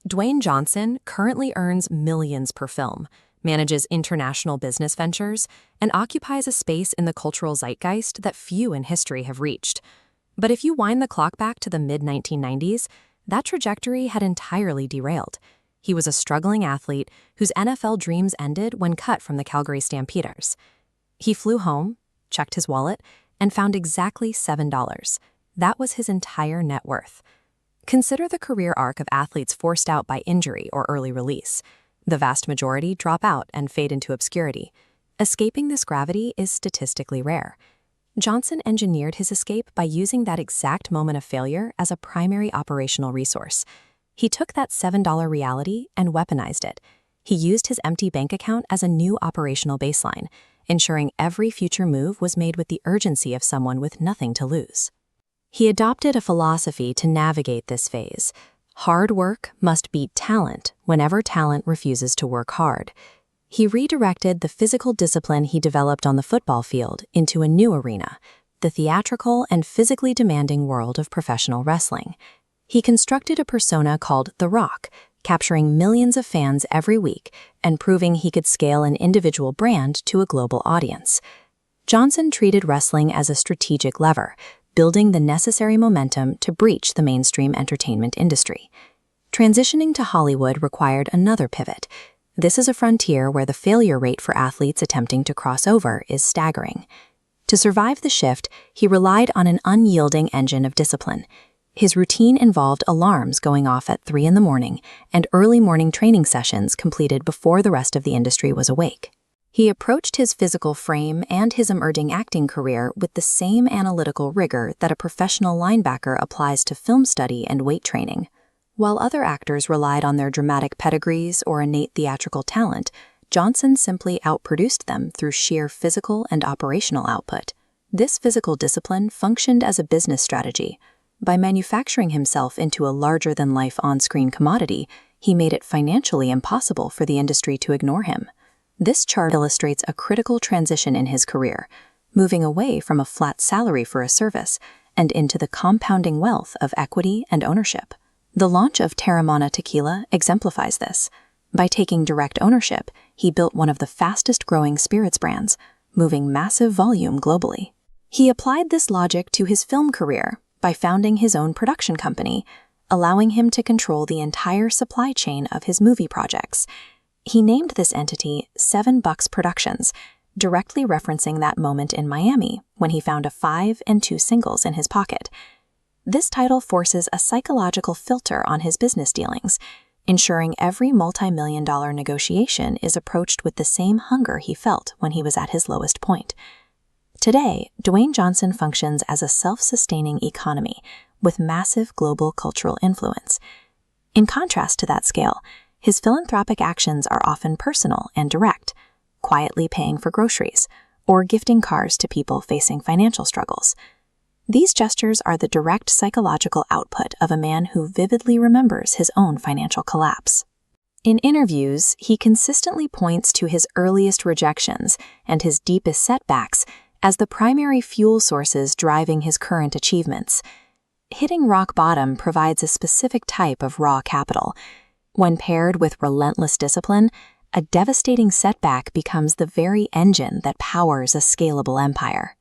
Dwayne Johnson currently earns millions per film, manages international business ventures, and occupies a space in the cultural zeitgeist that few in history have reached. But if you wind the clock back to the mid-1990s, that trajectory had entirely derailed. He was a struggling athlete whose NFL dreams ended when cut from the Calgary Stampeders. He flew home, checked his wallet, and found exactly $7. That was his entire net worth. Consider the career arc of athletes forced out by injury or early release. The vast majority drop out and fade into obscurity. Escaping this gravity is statistically rare. Johnson engineered his escape by using that exact moment of failure as a primary operational resource. He took that $7 reality and weaponized it. He used his empty bank account as a new operational baseline, ensuring every future move was made with the urgency of someone with nothing to lose. He adopted a philosophy to navigate this phase. Hard work must beat talent whenever talent refuses to work hard. He redirected the physical discipline he developed on the football field into a new arena, the theatrical and physically demanding world of professional wrestling. He constructed a persona called The Rock, capturing millions of fans every week and proving he could scale an individual brand to a global audience. Johnson treated wrestling as a strategic lever, building the necessary momentum to breach the mainstream entertainment industry. Transitioning to Hollywood required another pivot. This is a frontier where the failure rate for athletes attempting to cross over is staggering. To survive the shift, he relied on an unyielding engine of discipline. His routine involved alarms going off at 3 in the morning and early morning training sessions completed before the rest of the industry was awake. He approached his physical frame and his emerging acting career with the same analytical rigor that a professional linebacker applies to film study and weight training. While other actors relied on their dramatic pedigrees or innate theatrical talent, Johnson simply outproduced them through sheer physical and operational output. This physical discipline functioned as a business strategy. By manufacturing himself into a larger-than-life on-screen commodity, he made it financially impossible for the industry to ignore him. This chart illustrates a critical transition in his career, moving away from a flat salary for a service and into the compounding wealth of equity and ownership. The launch of Terramana Tequila exemplifies this. By taking direct ownership, he built one of the fastest-growing spirits brands, moving massive volume globally. He applied this logic to his film career by founding his own production company, allowing him to control the entire supply chain of his movie projects. He named this entity $7 Productions, directly referencing that moment in Miami when he found a 5 and 2 singles in his pocket. This title forces a psychological filter on his business dealings, ensuring every multi-million-dollar negotiation is approached with the same hunger he felt when he was at his lowest point. Today, Dwayne Johnson functions as a self-sustaining economy with massive global cultural influence. In contrast to that scale, his philanthropic actions are often personal and direct, quietly paying for groceries or gifting cars to people facing financial struggles. These gestures are the direct psychological output of a man who vividly remembers his own financial collapse. In interviews, he consistently points to his earliest rejections and his deepest setbacks as the primary fuel sources driving his current achievements. Hitting rock bottom provides a specific type of raw capital. When paired with relentless discipline, a devastating setback becomes the very engine that powers a scalable empire.